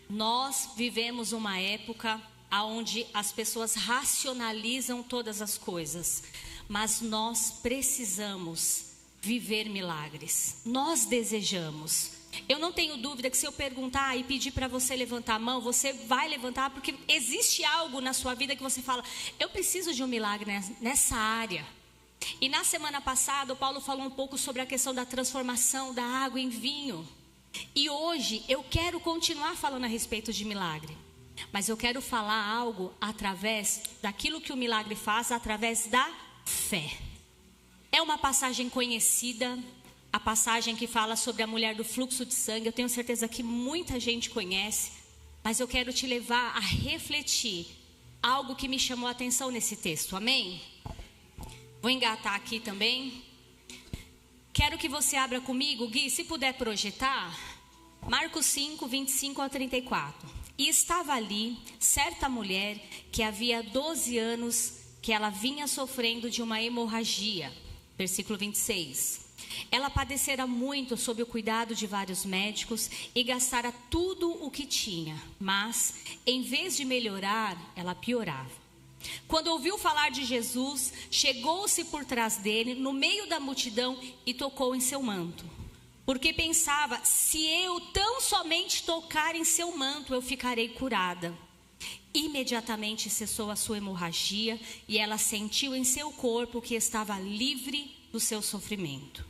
Nós vivemos uma época onde as pessoas racionalizam todas as coisas, mas nós precisamos viver milagres. Nós desejamos. Eu não tenho dúvida que se eu perguntar e pedir para você levantar a mão, você vai levantar, porque existe algo na sua vida que você fala: eu preciso de um milagre nessa área. E na semana passada, o Paulo falou um pouco sobre a questão da transformação da água em vinho. E hoje eu quero continuar falando a respeito de milagre, mas eu quero falar algo através daquilo que o milagre faz, através da fé. É uma passagem conhecida, a passagem que fala sobre a mulher do fluxo de sangue. Eu tenho certeza que muita gente conhece, mas eu quero te levar a refletir algo que me chamou a atenção nesse texto, amém? Vou engatar aqui também. Quero que você abra comigo, Gui, se puder projetar, Marcos 5, 25 a 34. E estava ali certa mulher que havia 12 anos que ela vinha sofrendo de uma hemorragia. Versículo 26. Ela padecera muito sob o cuidado de vários médicos e gastara tudo o que tinha, mas em vez de melhorar, ela piorava. Quando ouviu falar de Jesus, chegou-se por trás dele, no meio da multidão, e tocou em seu manto. Porque pensava: se eu tão somente tocar em seu manto, eu ficarei curada. Imediatamente cessou a sua hemorragia, e ela sentiu em seu corpo que estava livre do seu sofrimento.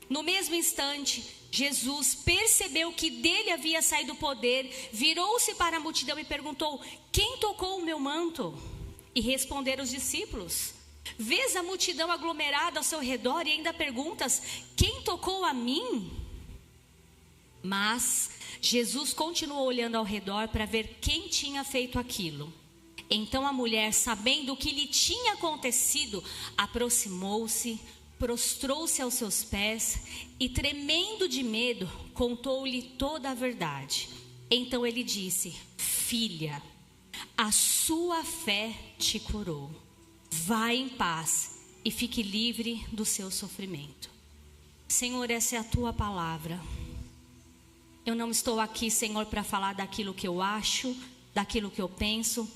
No mesmo instante, Jesus percebeu que dele havia saído o poder, virou-se para a multidão e perguntou: quem tocou o meu manto? E responderam os discípulos: vês a multidão aglomerada ao seu redor e ainda perguntas: quem tocou a mim? Mas Jesus continuou olhando ao redor para ver quem tinha feito aquilo. Então a mulher, sabendo o que lhe tinha acontecido, aproximou-se, prostrou-se aos seus pés e, tremendo de medo, contou-lhe toda a verdade. Então ele disse: filha, a sua fé te curou. Vá em paz e fique livre do seu sofrimento. Senhor, essa é a tua palavra. Eu não estou aqui, Senhor, para falar daquilo que eu acho, daquilo que eu penso,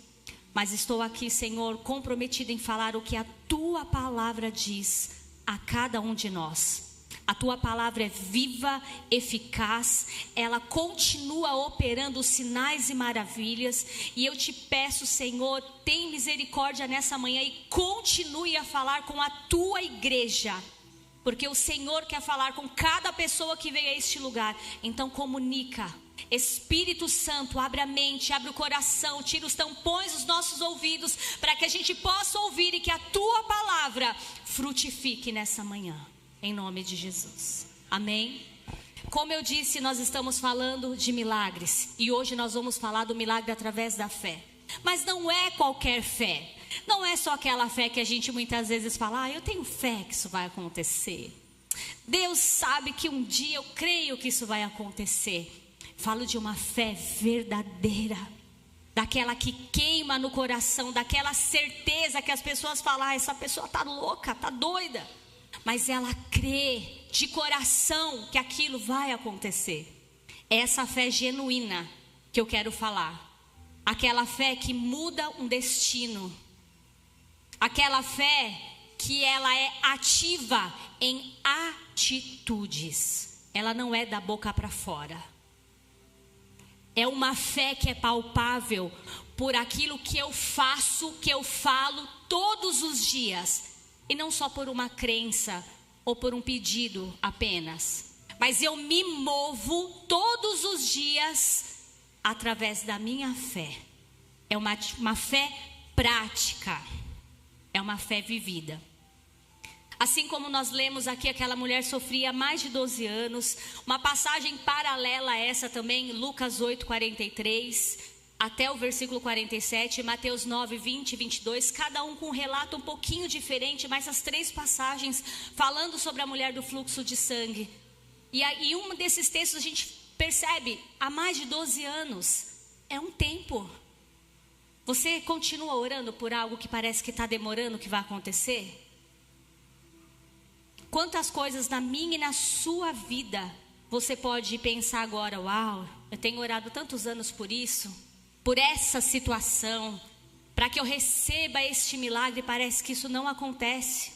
mas estou aqui, Senhor, comprometida em falar o que a tua palavra diz a cada um de nós. A tua palavra é viva, eficaz, ela continua operando sinais e maravilhas. E eu te peço, Senhor, tem misericórdia nessa manhã e continue a falar com a tua igreja, porque o Senhor quer falar com cada pessoa que veio a este lugar. Então comunica. Espírito Santo, abre a mente, abre o coração, tira os tampões dos nossos ouvidos, para que a gente possa ouvir e que a tua palavra frutifique nessa manhã. Em nome de Jesus. Amém? Como eu disse, nós estamos falando de milagres. E hoje nós vamos falar do milagre através da fé. Mas não é qualquer fé. Não é só aquela fé que a gente muitas vezes fala: eu tenho fé que isso vai acontecer. Deus sabe que um dia eu creio que isso vai acontecer. Falo de uma fé verdadeira. Daquela que queima no coração. Daquela certeza que as pessoas falam: essa pessoa está louca, está doida. Mas ela crê de coração que aquilo vai acontecer. É essa fé genuína que eu quero falar. Aquela fé que muda um destino. Aquela fé que ela é ativa em atitudes. Ela não é da boca para fora. É uma fé que é palpável por aquilo que eu faço, que eu falo todos os dias. E não só por uma crença ou por um pedido apenas. Mas eu me movo todos os dias através da minha fé. É uma fé prática. É uma fé vivida. Assim como nós lemos aqui, aquela mulher sofria há mais de 12 anos. Uma passagem paralela a essa também, Lucas 8, 43... até o versículo 47, Mateus 9, 20 e 22, cada um com um relato um pouquinho diferente, mas as três passagens falando sobre a mulher do fluxo de sangue. E um desses textos a gente percebe, há mais de 12 anos, é um tempo. Você continua orando por algo que parece que está demorando, que vai acontecer? Quantas coisas na minha e na sua vida você pode pensar agora, uau, eu tenho orado tantos anos por isso, por essa situação, para que eu receba este milagre, parece que isso não acontece.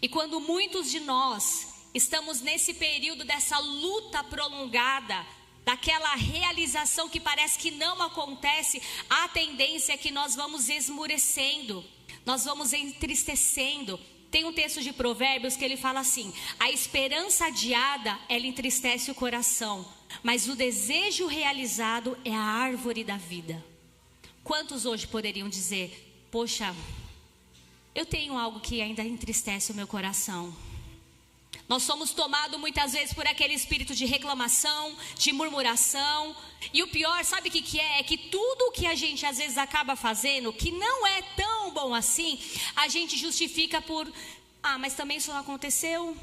E quando muitos de nós estamos nesse período dessa luta prolongada, daquela realização que parece que não acontece, a tendência é que nós vamos esmurecendo, nós vamos entristecendo. Tem um texto de Provérbios que ele fala assim: a esperança adiada, ela entristece o coração, mas o desejo realizado é a árvore da vida. Quantos hoje poderiam dizer, poxa, eu tenho algo que ainda entristece o meu coração? Nós somos tomados muitas vezes por aquele espírito de reclamação, de murmuração. E o pior, sabe o que é? É que tudo o que a gente às vezes acaba fazendo, que não é tão bom assim, a gente justifica por, mas também isso não aconteceu.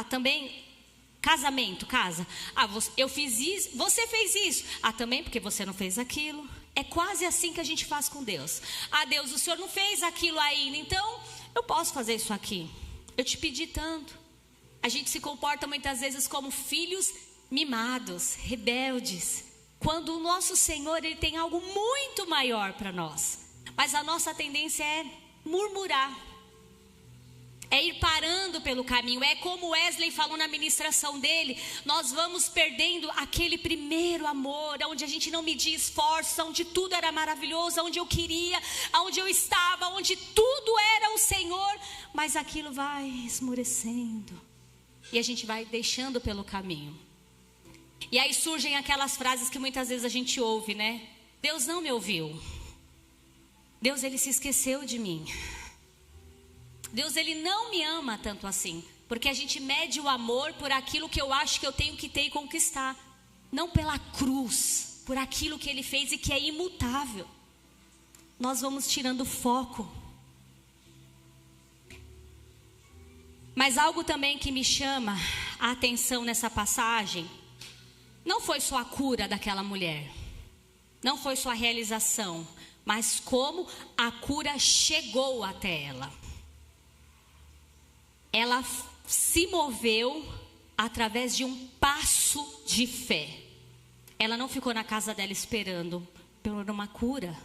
Também, casamento, casa. Eu fiz isso, você fez isso. Também porque você não fez aquilo. É quase assim que a gente faz com Deus. Deus, o Senhor não fez aquilo ainda, então eu posso fazer isso aqui. Eu te pedi tanto. A gente se comporta muitas vezes como filhos mimados, rebeldes, quando o nosso Senhor, Ele tem algo muito maior para nós. Mas a nossa tendência é murmurar, é ir parando pelo caminho. É como Wesley falou na ministração dele, nós vamos perdendo aquele primeiro amor, onde a gente não media esforços, onde tudo era maravilhoso, onde eu queria, onde eu estava, onde tudo era o Senhor, mas aquilo vai esmurecendo. E a gente vai deixando pelo caminho. E aí surgem aquelas frases que muitas vezes a gente ouve, né? Deus não me ouviu. Deus, Ele se esqueceu de mim. Deus, Ele não me ama tanto assim. Porque a gente mede o amor por aquilo que eu acho que eu tenho que ter e conquistar. Não pela cruz, por aquilo que Ele fez e que é imutável. Nós vamos tirando foco. Mas algo também que me chama a atenção nessa passagem, não foi só a cura daquela mulher, não foi só a realização, mas como a cura chegou até ela. Ela se moveu através de um passo de fé. Ela não ficou na casa dela esperando por uma cura.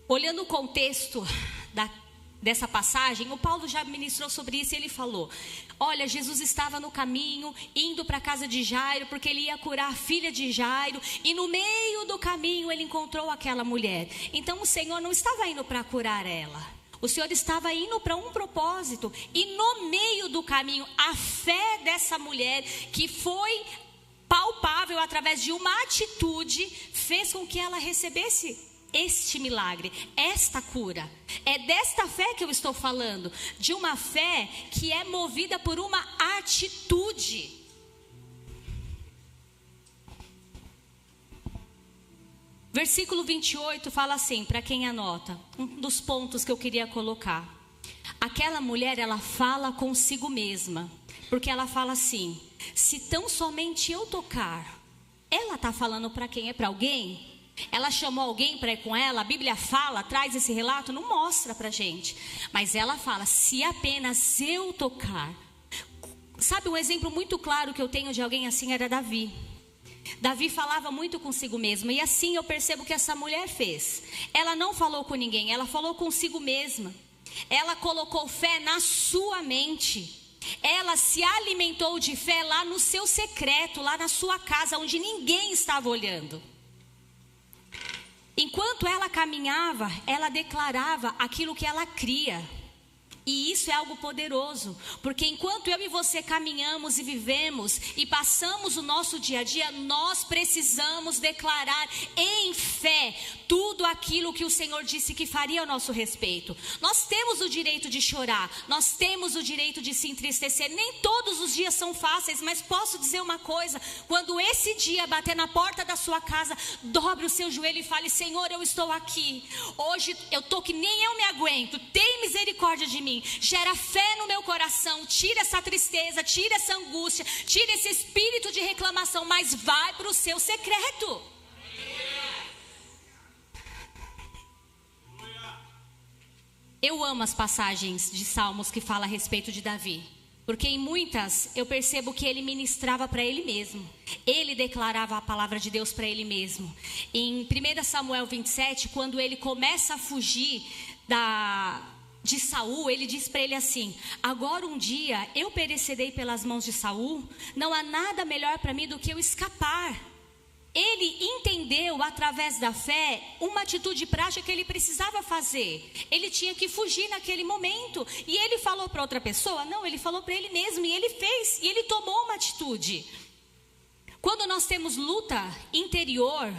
Olhando o contexto dessa passagem, o Paulo já ministrou sobre isso e ele falou, olha, Jesus estava no caminho, indo para a casa de Jairo, porque ele ia curar a filha de Jairo, e no meio do caminho ele encontrou aquela mulher. Então o Senhor não estava indo para curar ela, o Senhor estava indo para um propósito, e no meio do caminho, a fé dessa mulher, que foi palpável através de uma atitude, fez com que ela recebesse este milagre, esta cura. É desta fé que eu estou falando, de uma fé que é movida por uma atitude. Versículo 28 fala assim, para quem anota, um dos pontos que eu queria colocar. Aquela mulher, ela fala consigo mesma, porque ela fala assim, se tão somente eu tocar, ela está falando para quem? É para alguém? Ela chamou alguém para ir com ela? A Bíblia fala, traz esse relato, não mostra para a gente. Mas ela fala, se apenas eu tocar. Sabe, um exemplo muito claro que eu tenho de alguém assim era Davi. Davi falava muito consigo mesmo. E assim eu percebo que essa mulher fez. Ela não falou com ninguém, ela falou consigo mesma. Ela colocou fé na sua mente. Ela se alimentou de fé lá no seu secreto, lá na sua casa, onde ninguém estava olhando. Enquanto ela caminhava, ela declarava aquilo que ela cria. E isso é algo poderoso, porque enquanto eu e você caminhamos e vivemos e passamos o nosso dia a dia, nós precisamos declarar em fé tudo aquilo que o Senhor disse que faria a nosso respeito. Nós temos o direito de chorar, nós temos o direito de se entristecer. Nem todos os dias são fáceis, mas posso dizer uma coisa: quando esse dia bater na porta da sua casa, dobre o seu joelho e fale: Senhor, eu estou aqui. Hoje eu estou que nem eu me aguento, tem misericórdia de mim. Gera fé no meu coração, tira essa tristeza, tira essa angústia, tira esse espírito de reclamação, mas vai para o seu secreto. Eu amo as passagens de Salmos que falam a respeito de Davi, porque em muitas eu percebo que ele ministrava para ele mesmo. Ele declarava a palavra de Deus para ele mesmo. Em 1 Samuel 27, quando ele começa a fugir de Saul, ele diz para ele assim: agora um dia eu perecerei pelas mãos de Saul, não há nada melhor para mim do que eu escapar. Ele entendeu através da fé uma atitude prática que ele precisava fazer. Ele tinha que fugir naquele momento. E ele falou para outra pessoa? Não, ele falou para ele mesmo. E ele fez. E ele tomou uma atitude. Quando nós temos luta interior,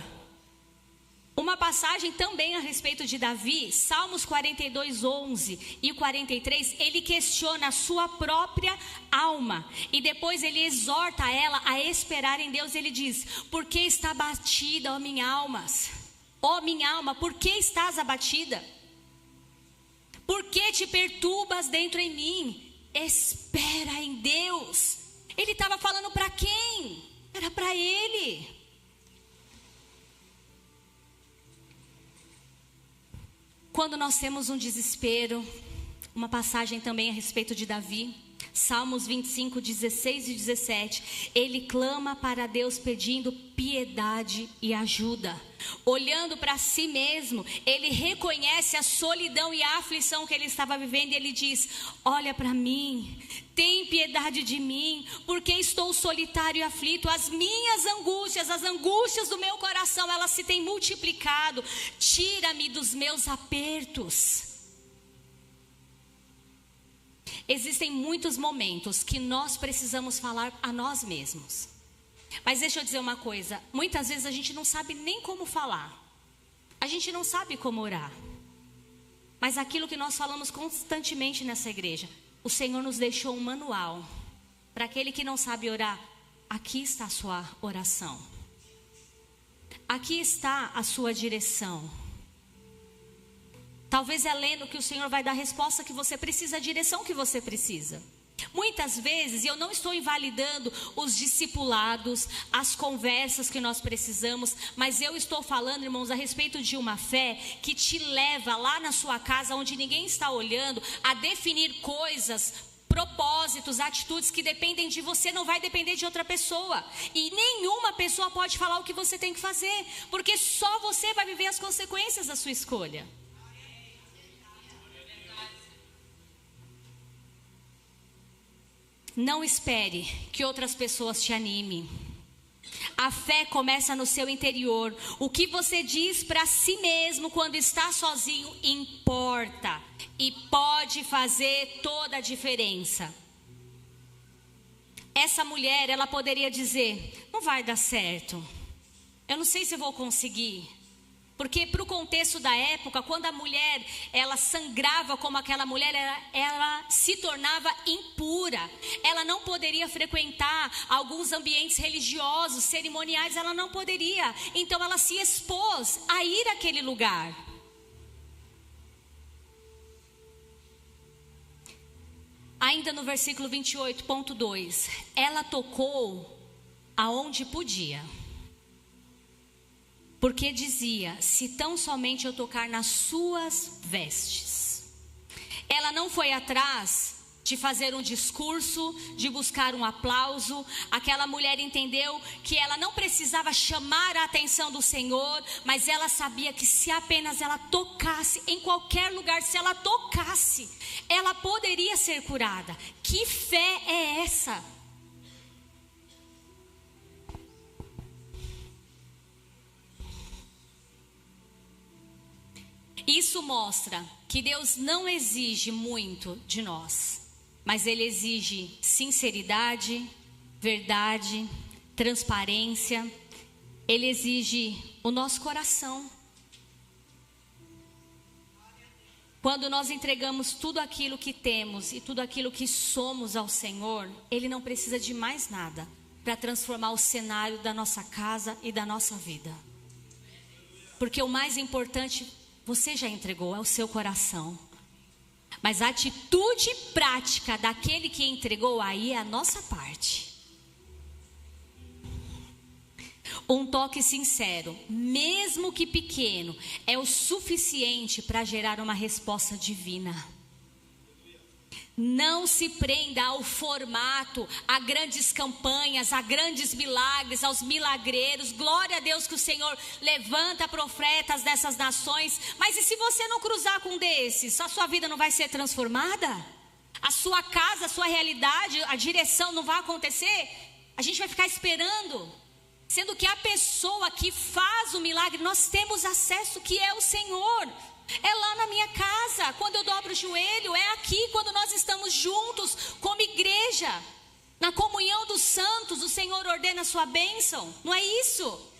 uma passagem também a respeito de Davi, Salmos 42, 11 e 43, ele questiona a sua própria alma. E depois ele exorta ela a esperar em Deus. Ele diz: por que está abatida, ó minha alma? Ó minha alma, por que estás abatida? Por que te perturbas dentro em mim? Espera em Deus. Ele estava falando para quem? Era para ele. Quando nós temos um desespero, uma passagem também a respeito de Davi, Salmos 25, 16 e 17, ele clama para Deus pedindo piedade e ajuda. Olhando para si mesmo, ele reconhece a solidão e a aflição que ele estava vivendo e ele diz: olha para mim, tem piedade de mim, porque estou solitário e aflito. As minhas angústias, as angústias do meu coração, elas se têm multiplicado. Tira-me dos meus apertos. Existem muitos momentos que nós precisamos falar a nós mesmos. Mas deixa eu dizer uma coisa, muitas vezes a gente não sabe nem como falar. A gente não sabe como orar. Mas aquilo que nós falamos constantemente nessa igreja, o Senhor nos deixou um manual. Para aquele que não sabe orar, aqui está a sua oração. Aqui está a sua direção. Talvez é lendo que o Senhor vai dar a resposta que você precisa, a direção que você precisa. Muitas vezes, e eu não estou invalidando os discipulados, as conversas que nós precisamos, mas eu estou falando, irmãos, a respeito de uma fé que te leva lá na sua casa, onde ninguém está olhando, a definir coisas, propósitos, atitudes que dependem de você, não vai depender de outra pessoa. E nenhuma pessoa pode falar o que você tem que fazer, porque só você vai viver as consequências da sua escolha. Não espere que outras pessoas te animem. A fé começa no seu interior. O que você diz para si mesmo quando está sozinho importa e pode fazer toda a diferença. Essa mulher, ela poderia dizer: não vai dar certo, eu não sei se eu vou conseguir. Porque para o contexto da época, quando a mulher, ela sangrava como aquela mulher, ela se tornava impura. Ela não poderia frequentar alguns ambientes religiosos, cerimoniais, ela não poderia. Então ela se expôs a ir àquele lugar. Ainda no versículo 28.2, ela tocou aonde podia. Porque dizia: se tão somente eu tocar nas suas vestes. Ela não foi atrás de fazer um discurso, de buscar um aplauso. Aquela mulher entendeu que ela não precisava chamar a atenção do Senhor, mas ela sabia que se apenas ela tocasse em qualquer lugar, se ela tocasse, ela poderia ser curada. Que fé é essa? Isso mostra que Deus não exige muito de nós, mas Ele exige sinceridade, verdade, transparência. Ele exige o nosso coração. Quando nós entregamos tudo aquilo que temos e tudo aquilo que somos ao Senhor, Ele não precisa de mais nada para transformar o cenário da nossa casa e da nossa vida. Porque o mais importante você já entregou, é o seu coração. Mas a atitude prática daquele que entregou, aí é a nossa parte. Um toque sincero, mesmo que pequeno, é o suficiente para gerar uma resposta divina. Não se prenda ao formato, a grandes campanhas, a grandes milagres, aos milagreiros. Glória a Deus que o Senhor levanta profetas dessas nações. Mas e se você não cruzar com um desses? A sua vida não vai ser transformada? A sua casa, a sua realidade, a direção não vai acontecer? A gente vai ficar esperando, sendo que a pessoa que faz o milagre, nós temos acesso, que é o Senhor. É lá na minha casa, quando eu dobro o joelho, é aqui quando nós estamos juntos como igreja, na comunhão dos santos, o Senhor ordena a sua bênção, não é isso?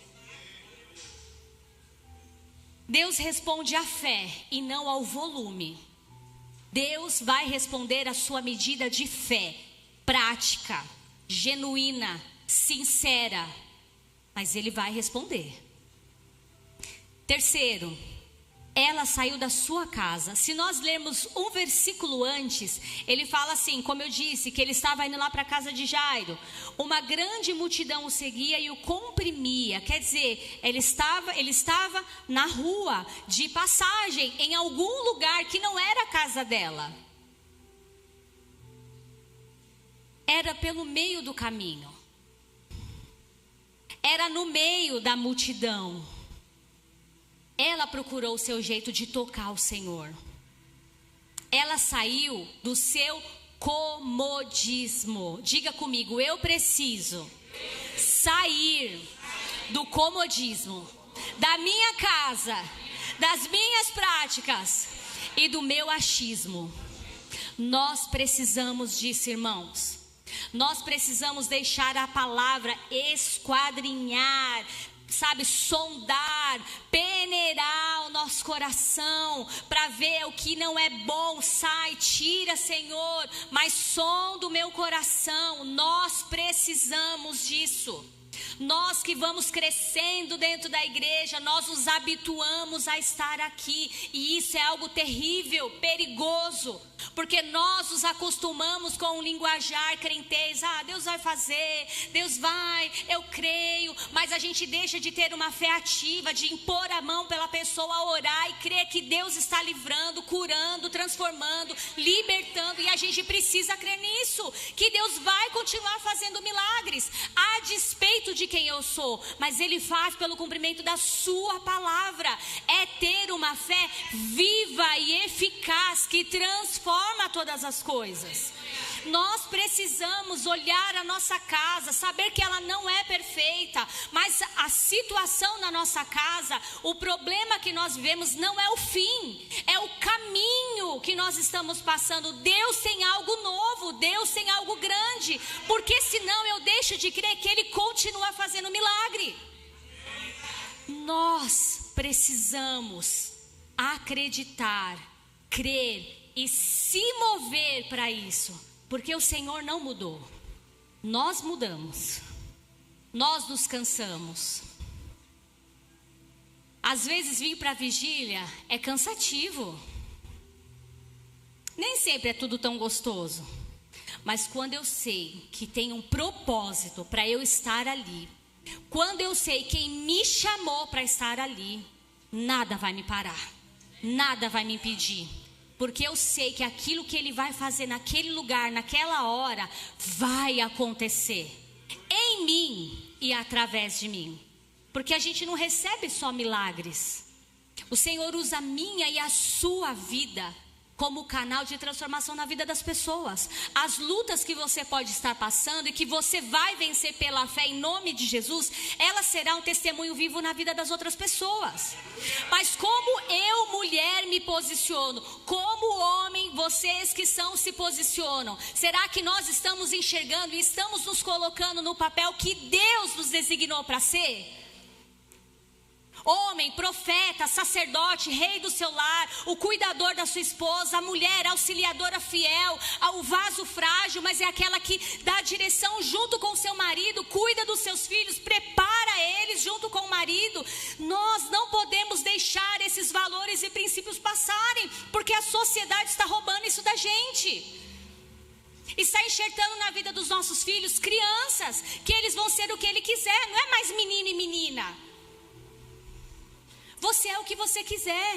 Deus responde à fé e não ao volume. Deus vai responder à sua medida de fé, prática, genuína, sincera, mas Ele vai responder. Terceiro, ela saiu da sua casa. Se nós lermos um versículo antes, ele fala assim, como eu disse, que ele estava indo lá para a casa de Jairo. Uma grande multidão o seguia e o comprimia. Quer dizer, ele estava na rua, de passagem, em algum lugar que não era a casa dela. Era pelo meio do caminho. Era no meio da multidão. Ela procurou o seu jeito de tocar o Senhor. Ela saiu do seu comodismo. Diga comigo, eu preciso sair do comodismo, da minha casa, das minhas práticas e do meu achismo. Nós precisamos disso, irmãos. Nós precisamos deixar a palavra esquadrinhar, sabe, sondar, peneirar o nosso coração, para ver o que não é bom, sai, tira, Senhor, mas sonda o meu coração. Nós precisamos disso. Nós que vamos crescendo dentro da igreja, nós nos habituamos a estar aqui, e isso é algo terrível, perigoso, porque nós nos acostumamos com um linguajar crentez. Deus vai fazer, Deus vai, eu creio, mas a gente deixa de ter uma fé ativa, de impor a mão pela pessoa, orar e crer que Deus está livrando, curando, transformando, libertando, e a gente precisa crer nisso, que Deus vai continuar fazendo milagres, a despeito de quem eu sou, mas Ele faz pelo cumprimento da sua palavra. É ter uma fé viva e eficaz que transforma todas as coisas. Nós precisamos olhar a nossa casa, saber que ela não é perfeita, mas a situação na nossa casa, o problema que nós vivemos não é o fim, é o caminho que nós estamos passando. Deus tem algo novo, Deus tem algo grande, porque senão eu deixo de crer que Ele continua fazendo milagre. Nós precisamos acreditar, crer e se mover para isso. Porque o Senhor não mudou. Nós mudamos. Nós nos cansamos. Às vezes vir para a vigília é cansativo. Nem sempre é tudo tão gostoso. Mas quando eu sei que tem um propósito para eu estar ali, quando eu sei quem me chamou para estar ali, nada vai me parar. Nada vai me impedir. Porque eu sei que aquilo que Ele vai fazer naquele lugar, naquela hora, vai acontecer em mim e através de mim. Porque a gente não recebe só milagres. O Senhor usa a minha e a sua vida como canal de transformação na vida das pessoas. As lutas que você pode estar passando e que você vai vencer pela fé em nome de Jesus, ela será um testemunho vivo na vida das outras pessoas. Mas como eu, mulher, me posiciono? Como homem, vocês que são, se posicionam? Será que nós estamos enxergando e estamos nos colocando no papel que Deus nos designou para ser? Homem, profeta, sacerdote, rei do seu lar, o cuidador da sua esposa, a mulher, auxiliadora fiel, o vaso frágil, mas é aquela que dá direção junto com o seu marido, cuida dos seus filhos, prepara eles junto com o marido. Nós não podemos deixar esses valores e princípios passarem, porque a sociedade está roubando isso da gente. Está enxertando na vida dos nossos filhos, crianças, que eles vão ser o que Ele quiser. Não é mais menino e menina. Você é o que você quiser.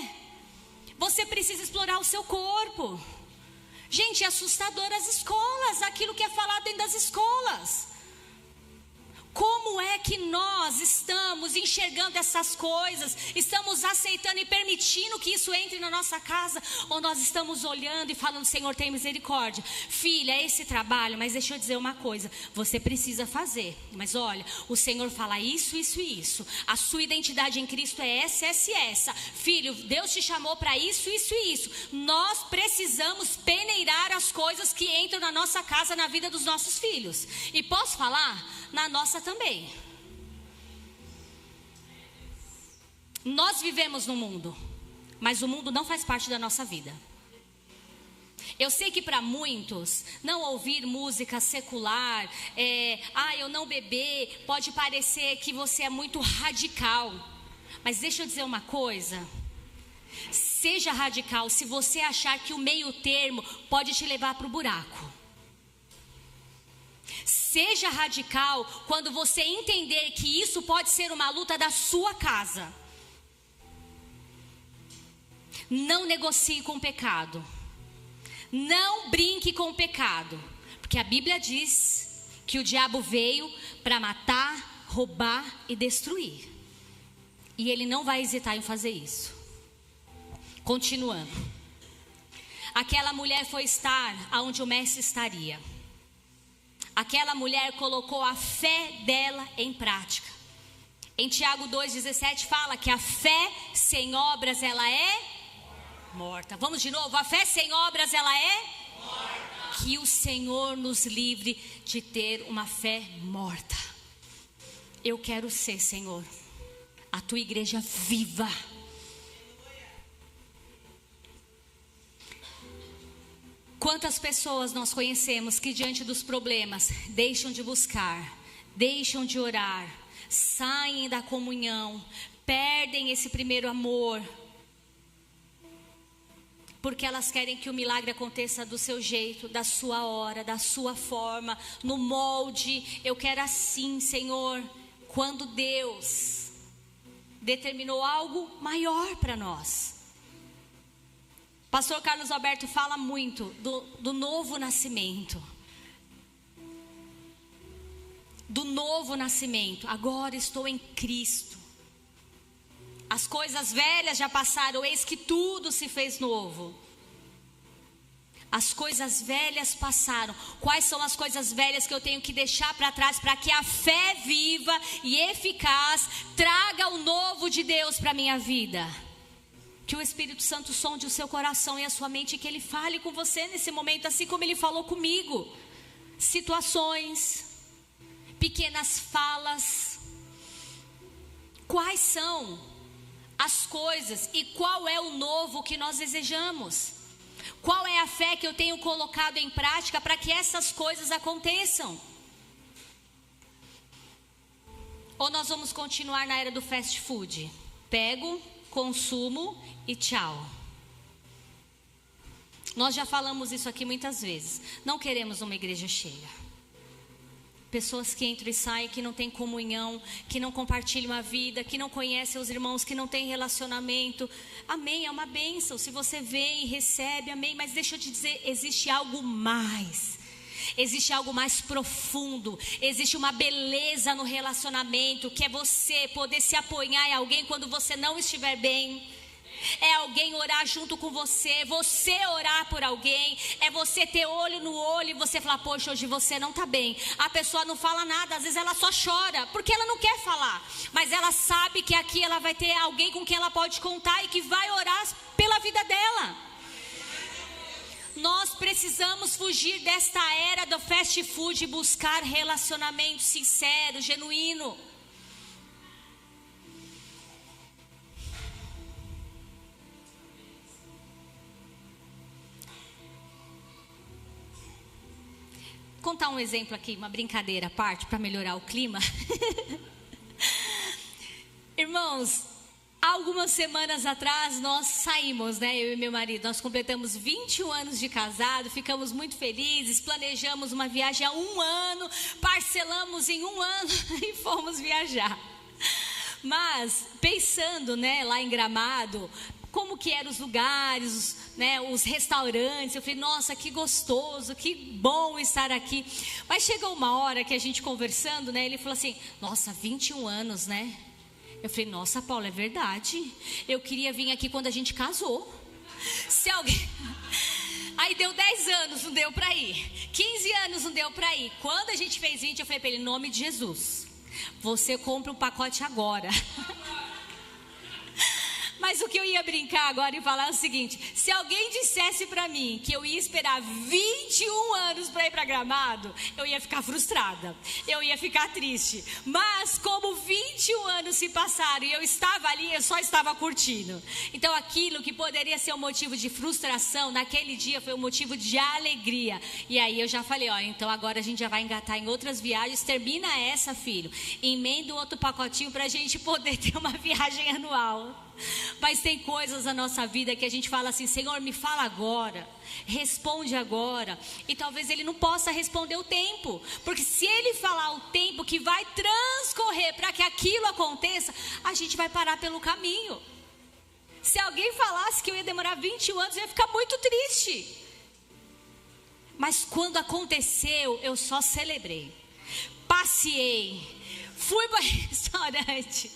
Você precisa explorar o seu corpo. Gente, é assustador as escolas, aquilo que é falado dentro das escolas. Como é que nós estamos enxergando essas coisas? Estamos aceitando e permitindo que isso entre na nossa casa? Ou nós estamos olhando e falando, Senhor, tem misericórdia. Filha, é esse trabalho, mas deixa eu dizer uma coisa. Você precisa fazer. Mas olha, o Senhor fala isso, isso e isso. A sua identidade em Cristo é essa, essa e essa. Filho, Deus te chamou para isso, isso e isso. Nós precisamos peneirar as coisas que entram na nossa casa, na vida dos nossos filhos. E posso falar? Na nossa também. Nós vivemos no mundo, mas o mundo não faz parte da nossa vida. Eu sei que para muitos, não ouvir música secular, eu não beber, pode parecer que você é muito radical. Mas deixa eu dizer uma coisa. Seja radical se você achar que o meio termo pode te levar para o buraco. Seja radical quando você entender que isso pode ser uma luta da sua casa. Não negocie com o pecado. Não brinque com o pecado. Porque a Bíblia diz que o diabo veio para matar, roubar e destruir. E ele não vai hesitar em fazer isso. Continuando. Aquela mulher foi estar onde o mestre estaria. Aquela mulher colocou a fé dela em prática. Em Tiago 2,17 fala que a fé sem obras ela é morta. Vamos de novo, a fé sem obras ela é morta. Que o Senhor nos livre de ter uma fé morta. Eu quero ser, Senhor, a tua igreja viva. Quantas pessoas nós conhecemos que diante dos problemas deixam de buscar, deixam de orar, saem da comunhão, perdem esse primeiro amor, porque elas querem que o milagre aconteça do seu jeito, da sua hora, da sua forma, no molde. Eu quero assim, Senhor, quando Deus determinou algo maior para nós. Pastor Carlos Alberto fala muito do novo nascimento. Do novo nascimento. Agora estou em Cristo. As coisas velhas já passaram, eis que tudo se fez novo. As coisas velhas passaram. Quais são as coisas velhas que eu tenho que deixar para trás para que a fé viva e eficaz traga o novo de Deus para a minha vida? Que o Espírito Santo sonde o seu coração e a sua mente e que Ele fale com você nesse momento, assim como Ele falou comigo. Situações, pequenas falas. Quais são as coisas e qual é o novo que nós desejamos? Qual é a fé que eu tenho colocado em prática para que essas coisas aconteçam? Ou nós vamos continuar na era do fast food? Pego, consumo e tchau. Nós já falamos isso aqui muitas vezes. Não queremos uma igreja cheia. Pessoas que entram e saem, que não têm comunhão, que não compartilham a vida, que não conhecem os irmãos, que não têm relacionamento. Amém, é uma bênção. Se você vem e recebe, amém. Mas deixa eu te dizer, existe algo mais. Existe algo mais profundo. Existe uma beleza no relacionamento, que é você poder se apoiar em alguém quando você não estiver bem. É alguém orar junto com você, você orar por alguém, é você ter olho no olho e você falar, poxa, hoje você não está bem. A pessoa não fala nada, às vezes ela só chora, porque ela não quer falar, mas ela sabe que aqui ela vai ter alguém com quem ela pode contar e que vai orar pela vida dela. Nós precisamos fugir desta era do fast food e buscar relacionamento sincero, genuíno. Contar um exemplo aqui, uma brincadeira à parte para melhorar o clima. Irmãos, Algumas semanas atrás nós saímos, né? Eu e meu marido, nós completamos 21 anos de casado, ficamos muito felizes, planejamos uma viagem há 1 ano, parcelamos em 1 ano e fomos viajar. Mas pensando, né, lá em Gramado, como que eram os lugares, né, os restaurantes, eu falei, nossa, que gostoso, que bom estar aqui. Mas chegou uma hora que a gente conversando, né, ele falou assim, nossa, 21 anos, né? Eu falei, nossa, Paula, é verdade. Eu queria vir aqui quando a gente casou. Se alguém... Aí deu 10 anos, não deu para ir. 15 anos, não deu para ir. Quando a gente fez 20, eu falei para ele, em nome de Jesus, você compra um pacote agora. Mas o que eu ia brincar agora e falar é o seguinte, se alguém dissesse para mim que eu ia esperar 21 anos para ir para Gramado, eu ia ficar frustrada, eu ia ficar triste. Mas como 21 anos se passaram e eu estava ali, eu só estava curtindo. Então aquilo que poderia ser um motivo de frustração, naquele dia foi um motivo de alegria. E aí eu já falei, ó, então agora a gente já vai engatar em outras viagens, termina essa, filho, emenda outro pacotinho para a gente poder ter uma viagem anual. Mas tem coisas na nossa vida que a gente fala assim, Senhor, me fala agora, responde agora. E talvez Ele não possa responder o tempo, porque se Ele falar o tempo que vai transcorrer para que aquilo aconteça, a gente vai parar pelo caminho. Se alguém falasse que eu ia demorar 21 anos, eu ia ficar muito triste. Mas quando aconteceu, eu só celebrei, passeei, fui para o restaurante.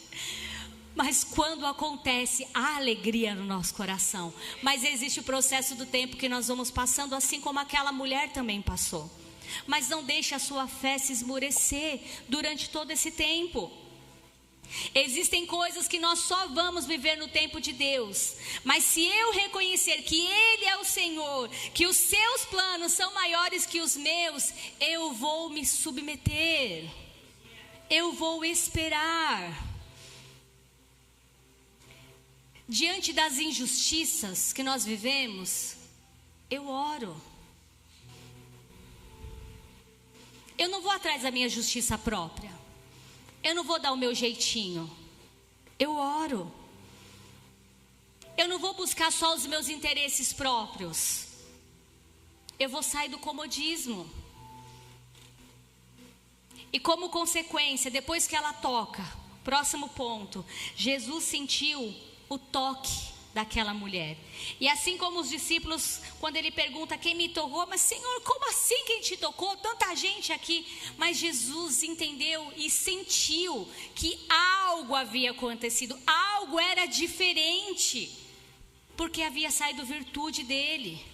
Mas quando acontece, há alegria no nosso coração. Mas existe o processo do tempo que nós vamos passando, assim como aquela mulher também passou. Mas não deixe a sua fé se esmorecer durante todo esse tempo. Existem coisas que nós só vamos viver no tempo de Deus. Mas se eu reconhecer que Ele é o Senhor, que os seus planos são maiores que os meus, eu vou me submeter. Eu vou esperar. Diante das injustiças que nós vivemos, eu oro. Eu não vou atrás da minha justiça própria. Eu não vou dar o meu jeitinho. Eu oro. Eu não vou buscar só os meus interesses próprios. Eu vou sair do comodismo. E como consequência, depois que ela toca, próximo ponto, Jesus sentiu o toque daquela mulher. E assim como os discípulos, quando ele pergunta quem me tocou, mas Senhor, como assim quem te tocou? Tanta gente aqui. Mas Jesus entendeu e sentiu que algo havia acontecido, algo era diferente, porque havia saído virtude dele.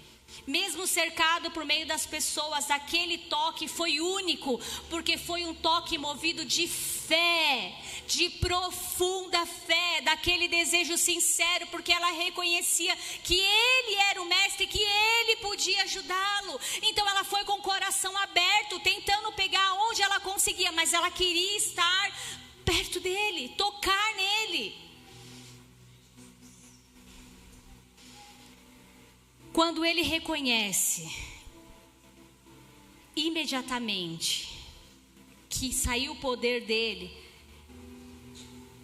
Mesmo cercado por meio das pessoas, aquele toque foi único, porque foi um toque movido de fé, de profunda fé, daquele desejo sincero, porque ela reconhecia que ele era o mestre, que ele podia ajudá-lo. Então ela foi com o coração aberto, tentando pegar onde ela conseguia, mas ela queria estar perto dele, tocar nele. Quando ele reconhece imediatamente que saiu o poder dele,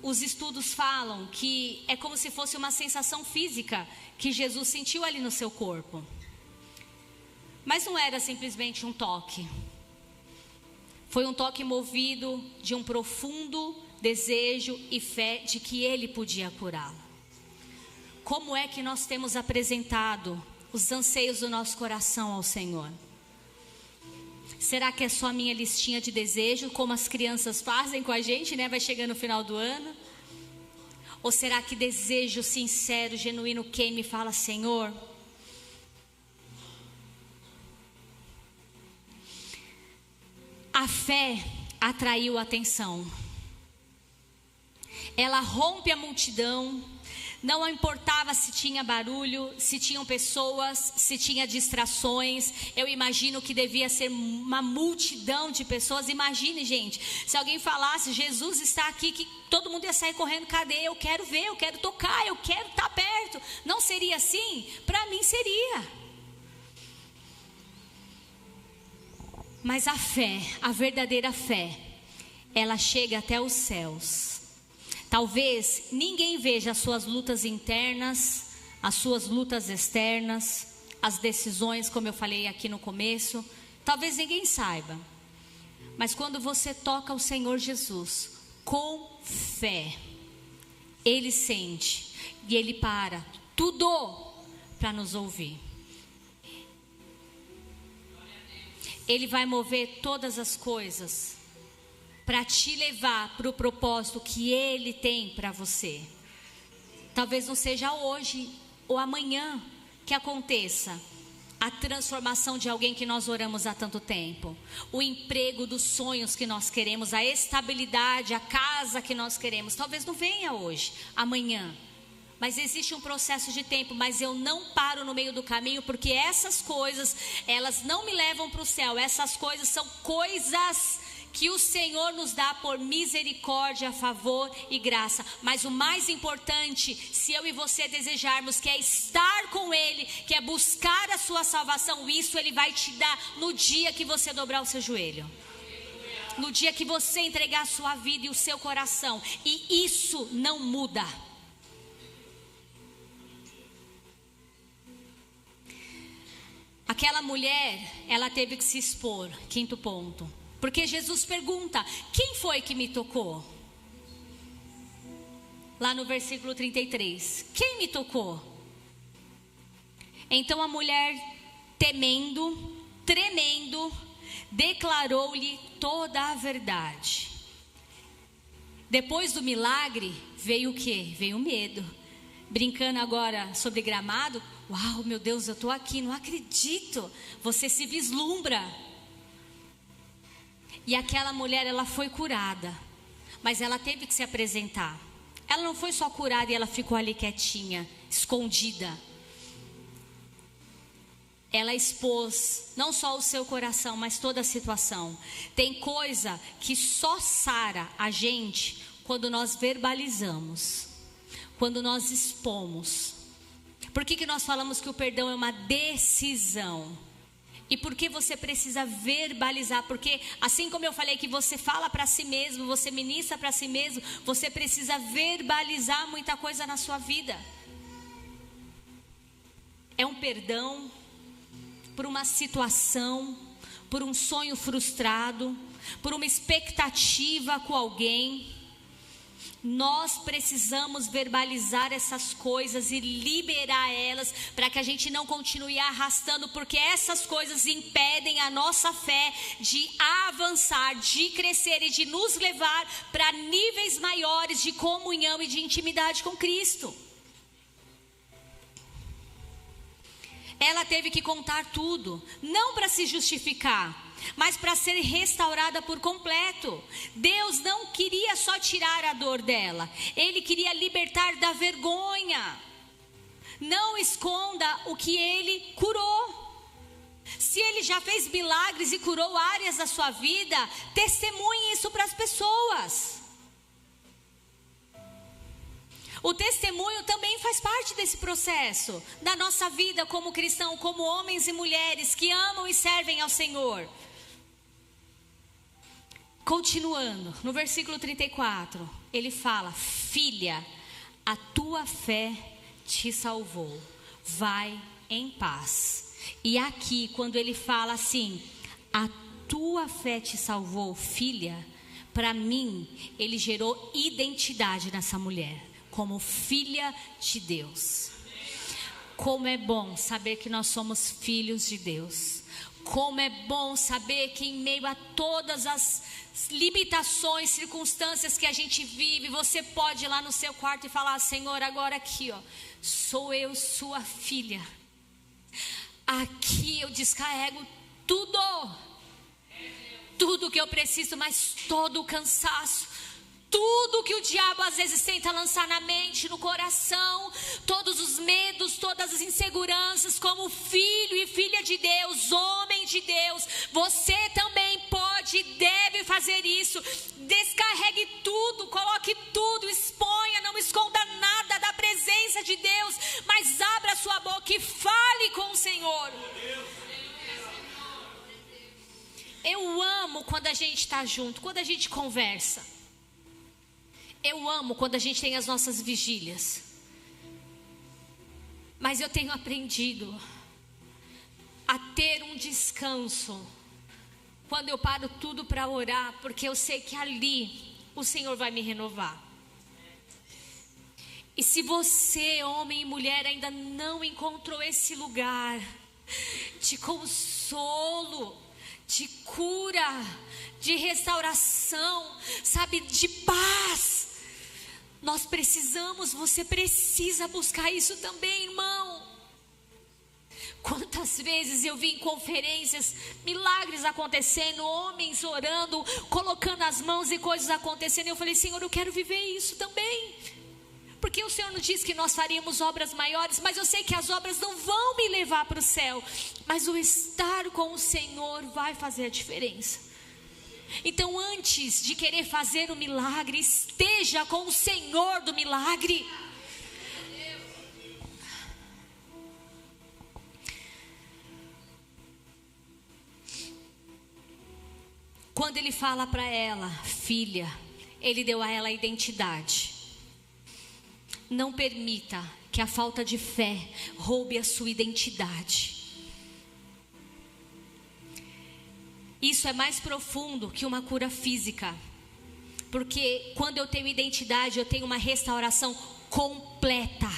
os estudos falam que é como se fosse uma sensação física que Jesus sentiu ali no seu corpo. Mas não era simplesmente um toque. Foi um toque movido de um profundo desejo e fé de que ele podia curá-la. Como é que nós temos apresentado os anseios do nosso coração ao Senhor? Será que é só a minha listinha de desejo, como as crianças fazem com a gente, né? Vai chegando no final do ano. Ou será que desejo sincero, genuíno, quem me fala, Senhor, a fé atraiu a atenção. Ela rompe a multidão. Não importava se tinha barulho, se tinham pessoas, se tinha distrações. Eu imagino que devia ser uma multidão de pessoas. Imagine, gente, se alguém falasse, Jesus está aqui, que todo mundo ia sair correndo. Cadê? Eu quero ver, eu quero tocar, eu quero estar perto. Não seria assim? Para mim seria. Mas a fé, a verdadeira fé, ela chega até os céus. Talvez ninguém veja as suas lutas internas, as suas lutas externas, as decisões, como eu falei aqui no começo. Talvez ninguém saiba. Mas quando você toca o Senhor Jesus com fé, Ele sente e Ele para tudo para nos ouvir. Ele vai mover todas as coisas para te levar para o propósito que Ele tem para você. Talvez não seja hoje ou amanhã que aconteça a transformação de alguém que nós oramos há tanto tempo, o emprego dos sonhos que nós queremos, a estabilidade, a casa que nós queremos. Talvez não venha hoje, amanhã. Mas existe um processo de tempo, mas eu não paro no meio do caminho, porque essas coisas, elas não me levam para o céu. Essas coisas são coisas que o Senhor nos dá por misericórdia, favor e graça. Mas o mais importante, se eu e você desejarmos, que é estar com Ele, que é buscar a sua salvação, isso Ele vai te dar no dia que você dobrar o seu joelho. No dia que você entregar a sua vida e o seu coração. E isso não muda. Aquela mulher, ela teve que se expor, quinto ponto. Porque Jesus pergunta, quem foi que me tocou? Lá no versículo 33, quem me tocou? Então a mulher, temendo, tremendo, declarou-lhe toda a verdade. Depois do milagre, veio o quê? Veio o medo. Brincando agora sobre gramado, uau, meu Deus, eu estou aqui, não acredito. Você se vislumbra. E aquela mulher, ela foi curada, mas ela teve que se apresentar. Ela não foi só curada e ela ficou ali quietinha, escondida. Ela expôs não só o seu coração, mas toda a situação. Tem coisa que só sara a gente quando nós verbalizamos, quando nós expomos. Por que nós falamos que o perdão é uma decisão? E por que você precisa verbalizar? Porque assim como eu falei que você fala para si mesmo, você ministra para si mesmo, você precisa verbalizar muita coisa na sua vida. É um perdão por uma situação, por um sonho frustrado, por uma expectativa com alguém. Nós precisamos verbalizar essas coisas e liberar elas para que a gente não continue arrastando, porque essas coisas impedem a nossa fé de avançar, de crescer e de nos levar para níveis maiores de comunhão e de intimidade com Cristo. Ela teve que contar tudo, não para se justificar, mas para ser restaurada por completo. Deus não queria só tirar a dor dela, Ele queria libertar da vergonha. Não esconda o que Ele curou. Se Ele já fez milagres e curou áreas da sua vida, testemunhe isso para as pessoas. O testemunho também faz parte desse processo, da nossa vida como cristão, como homens e mulheres que amam e servem ao Senhor. Continuando, no versículo 34, ele fala: filha, a tua fé te salvou, vai em paz. E aqui, quando ele fala assim, a tua fé te salvou, filha, para mim, ele gerou identidade nessa mulher, como filha de Deus. Como é bom saber que nós somos filhos de Deus. Como é bom saber que em meio a todas as limitações, circunstâncias que a gente vive, você pode ir lá no seu quarto e falar: Senhor, agora aqui, ó, sou eu, sua filha. Aqui eu descarrego tudo que eu preciso, mas todo o cansaço, tudo que o diabo às vezes tenta lançar na mente, no coração, todos os medos, todas as inseguranças, como filho e filha de Deus, homem de Deus, você também pode e deve fazer isso. Descarregue tudo, coloque tudo, exponha, não esconda nada da presença de Deus, mas abra a sua boca e fale com o Senhor. Eu amo quando a gente está junto, quando a gente conversa. Eu amo quando a gente tem as nossas vigílias. Mas eu tenho aprendido a ter um descanso quando eu paro tudo para orar, porque eu sei que ali o Senhor vai me renovar. E se você, homem e mulher, ainda não encontrou esse lugar de consolo, de cura, de restauração, sabe, de paz, nós precisamos, você precisa buscar isso também, irmão. Quantas vezes eu vi em conferências, milagres acontecendo, homens orando, colocando as mãos e coisas acontecendo, e eu falei, Senhor, eu quero viver isso também. Porque o Senhor não disse que nós faríamos obras maiores, mas eu sei que as obras não vão me levar para o céu, mas o estar com o Senhor vai fazer a diferença. Então, antes de querer fazer o milagre, esteja com o Senhor do milagre. Quando ele fala para ela, filha, ele deu a ela a identidade. Não permita que a falta de fé roube a sua identidade. Isso é mais profundo que uma cura física. Porque quando eu tenho identidade, eu tenho uma restauração completa.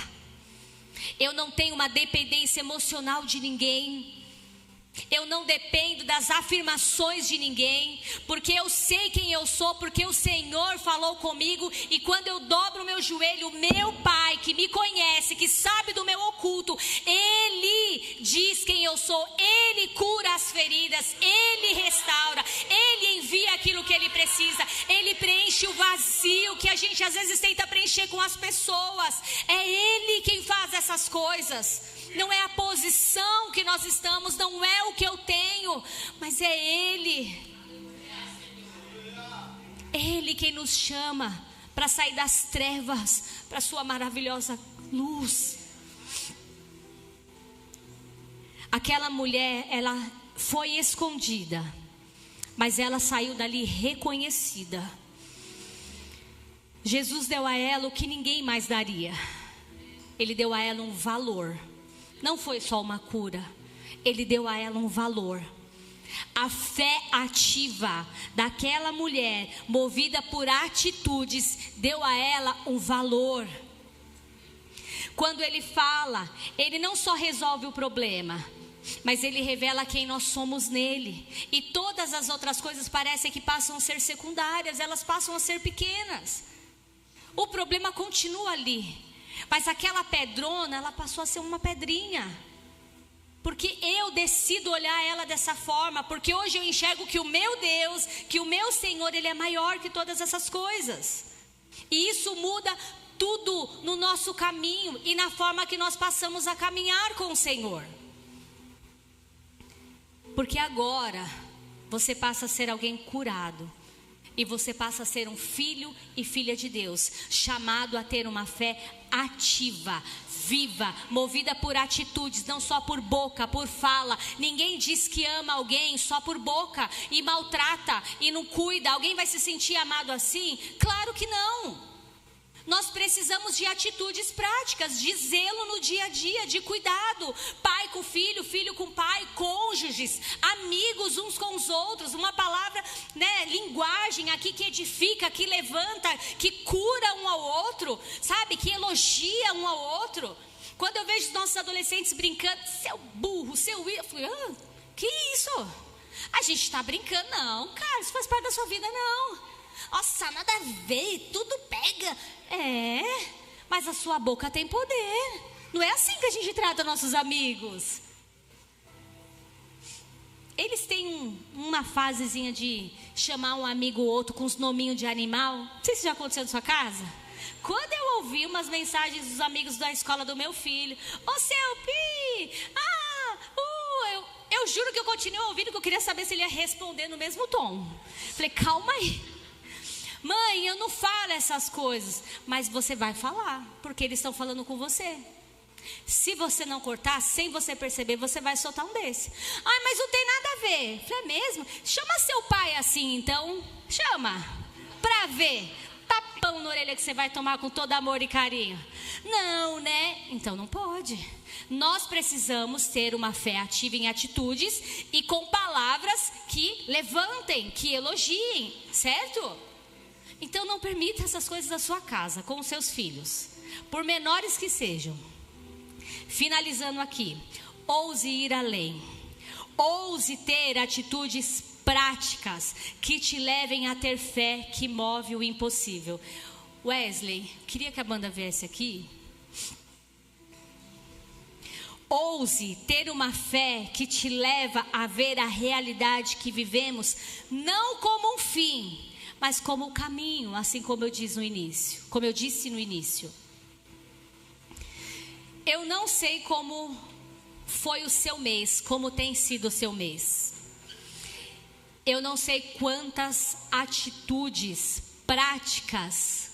Eu não tenho uma dependência emocional de ninguém. Eu não dependo das afirmações de ninguém, porque eu sei quem eu sou, porque o Senhor falou comigo. E quando eu dobro o meu joelho, o meu Pai que me conhece, que sabe do meu oculto, Ele diz quem eu sou. Ele cura as feridas, Ele restaura, Ele envia aquilo que Ele precisa, Ele preenche o vazio que a gente às vezes tenta preencher com as pessoas. É Ele quem faz essas coisas. Não é a posição que nós estamos, não é o que eu tenho, mas é Ele. Ele quem nos chama para sair das trevas para a sua maravilhosa luz. Aquela mulher, ela foi escondida, mas ela saiu dali reconhecida. Jesus deu a ela o que ninguém mais daria. Ele deu a ela um valor. Não foi só uma cura, Ele deu a ela um valor. A fé ativa daquela mulher, movida por atitudes, deu a ela um valor. Quando Ele fala, Ele não só resolve o problema, mas Ele revela quem nós somos nele. E todas as outras coisas parecem que passam a ser secundárias, elas passam a ser pequenas. O problema continua ali. Mas aquela pedrona, ela passou a ser uma pedrinha. Porque eu decido olhar ela dessa forma. Porque hoje eu enxergo que o meu Deus, que o meu Senhor, Ele é maior que todas essas coisas. E isso muda tudo no nosso caminho e na forma que nós passamos a caminhar com o Senhor. Porque agora você passa a ser alguém curado. E você passa a ser um filho e filha de Deus, chamado a ter uma fé ativa, viva, movida por atitudes, não só por boca, por fala. Ninguém diz que ama alguém só por boca e maltrata e não cuida. Alguém vai se sentir amado assim? Claro que não. Nós precisamos de atitudes práticas, de zelo no dia a dia, de cuidado. Pai com filho, filho com pai, cônjuges, amigos uns com os outros. Uma palavra, linguagem aqui que edifica, que levanta, que cura um ao outro, sabe? Que elogia um ao outro. Quando eu vejo os nossos adolescentes brincando, seu burro, seu... Eu falei, que isso? A gente está brincando, não, cara, isso faz parte da sua vida, não. Nossa, nada a ver, tudo pega. Mas a sua boca tem poder. Não é assim que a gente trata nossos amigos. Eles têm uma fasezinha de chamar um amigo ou outro com os nominhos de animal. Não sei se já aconteceu na sua casa. Quando eu ouvi umas mensagens dos amigos da escola do meu filho, ô seu Pi, eu juro que eu continuei ouvindo, que eu queria saber se ele ia responder no mesmo tom. Falei, calma aí. Mãe, eu não falo essas coisas, mas você vai falar, porque eles estão falando com você. Se você não cortar, sem você perceber, você vai soltar um desse. Ai, mas não tem nada a ver. Falei, é mesmo? Chama seu pai assim, então. Chama, pra ver. Tapão tapão na orelha que você vai tomar com todo amor e carinho? Não, né? Então não pode. Nós precisamos ter uma fé ativa em atitudes e com palavras que levantem, que elogiem, certo? Então não permita essas coisas na sua casa, com os seus filhos, por menores que sejam. Finalizando aqui, ouse ir além. Ouse ter atitudes práticas que te levem a ter fé que move o impossível. Wesley, queria que a banda viesse aqui. Ouse ter uma fé que te leva a ver a realidade que vivemos, não como um fim, mas como um caminho, assim como eu disse no início. Eu não sei como foi o seu mês, como tem sido o seu mês. Eu não sei quantas atitudes práticas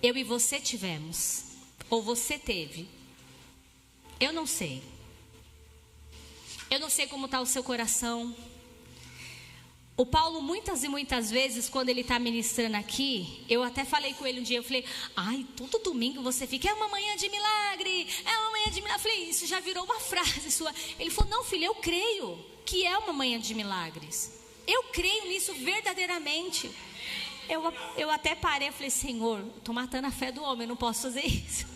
eu e você tivemos, ou você teve. Eu não sei. Eu não sei como está o seu coração. O Paulo, muitas e muitas vezes, quando ele está ministrando aqui, eu até falei com ele um dia, eu falei, ai, todo domingo você fica, é uma manhã de milagre, é uma manhã de milagre. Eu falei, isso já virou uma frase sua. Ele falou, não, filho, eu creio que é uma manhã de milagres. Eu creio nisso verdadeiramente. Eu até parei, eu falei, Senhor, estou matando a fé do homem, eu não posso fazer isso.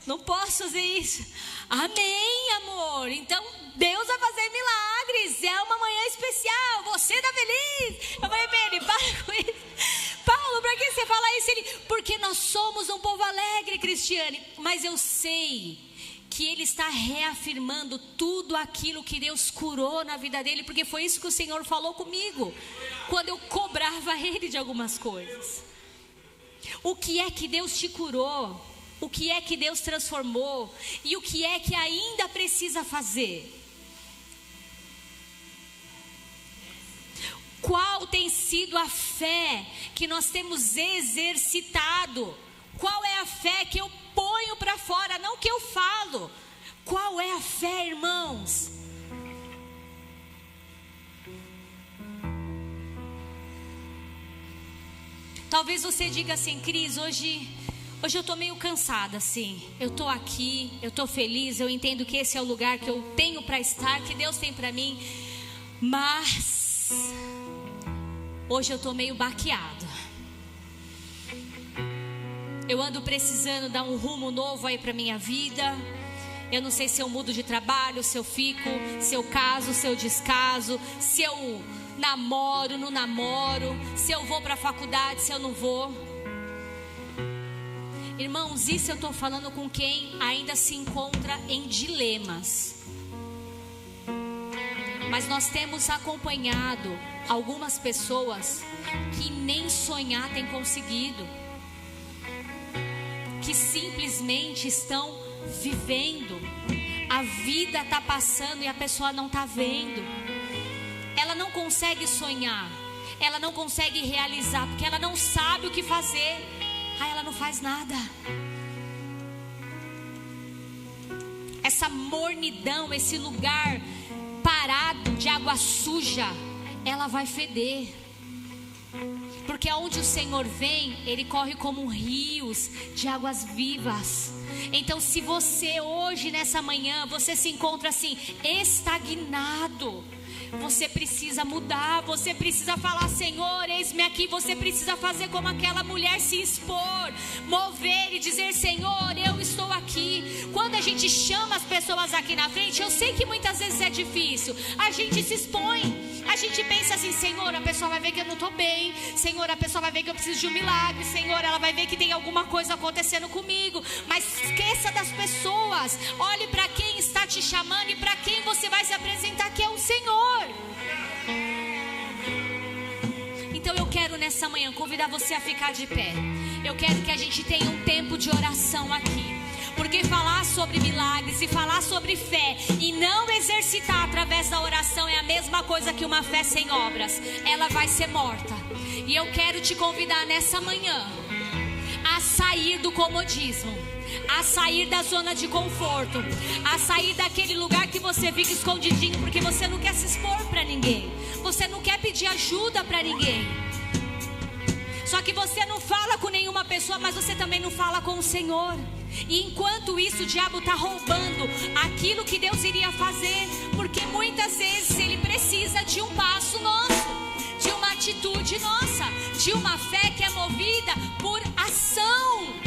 Não posso fazer isso. Amém, amor. Então, Deus vai fazer milagres. É uma manhã especial. Você está feliz? Eu falei para ele, para com isso. Paulo, para que você fala isso? Ele, porque nós somos um povo alegre, Cristiane. Mas eu sei que ele está reafirmando tudo aquilo que Deus curou na vida dele. Porque foi isso que o Senhor falou comigo, quando eu cobrava ele de algumas coisas. O que é que Deus te curou? O que é que Deus transformou? E o que é que ainda precisa fazer? Qual tem sido a fé que nós temos exercitado? Qual é a fé que eu ponho para fora, não que eu falo? Qual é a fé, irmãos? Talvez você diga assim, Cris, hoje eu estou meio cansada, assim. Eu estou aqui, eu estou feliz, eu entendo que esse é o lugar que eu tenho para estar, que Deus tem para mim. Mas hoje eu estou meio baqueada. Eu ando precisando dar um rumo novo aí para minha vida. Eu não sei se eu mudo de trabalho, se eu fico, se eu caso, se eu descaso, se eu namoro, não namoro, se eu vou para a faculdade, se eu não vou. Irmãos, isso eu estou falando com quem ainda se encontra em dilemas. Mas nós temos acompanhado algumas pessoas que nem sonhar têm conseguido, que simplesmente estão vivendo. A vida está passando e a pessoa não está vendo. Ela não consegue sonhar, ela não consegue realizar, porque ela não sabe o que fazer. Aí ela não faz nada. Essa mornidão, esse lugar parado de água suja, ela vai feder. Porque aonde o Senhor vem, Ele corre como rios de águas vivas. Então, se você hoje, nessa manhã, você se encontra assim, estagnado, você precisa mudar, você precisa falar, Senhor, eis-me aqui. Você precisa fazer como aquela mulher, se expor, mover e dizer, Senhor, eu estou aqui. Quando a gente chama as pessoas aqui na frente, eu sei que muitas vezes é difícil, a gente se expõe, a gente pensa assim, Senhor, a pessoa vai ver que eu não estou bem, Senhor, a pessoa vai ver que eu preciso de um milagre, Senhor, ela vai ver que tem alguma coisa acontecendo comigo. Mas esqueça das pessoas, olhe para quem está te chamando e para quem você vai se apresentar, que é o Senhor. Então eu quero nessa manhã convidar você a ficar de pé. Eu quero que a gente tenha um tempo de oração aqui, porque falar sobre milagres e falar sobre fé e não exercitar através da oração é a mesma coisa que uma fé sem obras. Ela vai ser morta. E eu quero te convidar nessa manhã a sair do comodismo, a sair da zona de conforto, a sair daquele lugar que você fica escondidinho porque você não quer se expor para ninguém, você não quer pedir ajuda para ninguém. Só que você não fala com nenhuma pessoa, mas você também não fala com o Senhor. E enquanto isso, o diabo está roubando aquilo que Deus iria fazer. Porque muitas vezes ele precisa de um passo nosso, de uma atitude nossa, de uma fé que é movida por ação.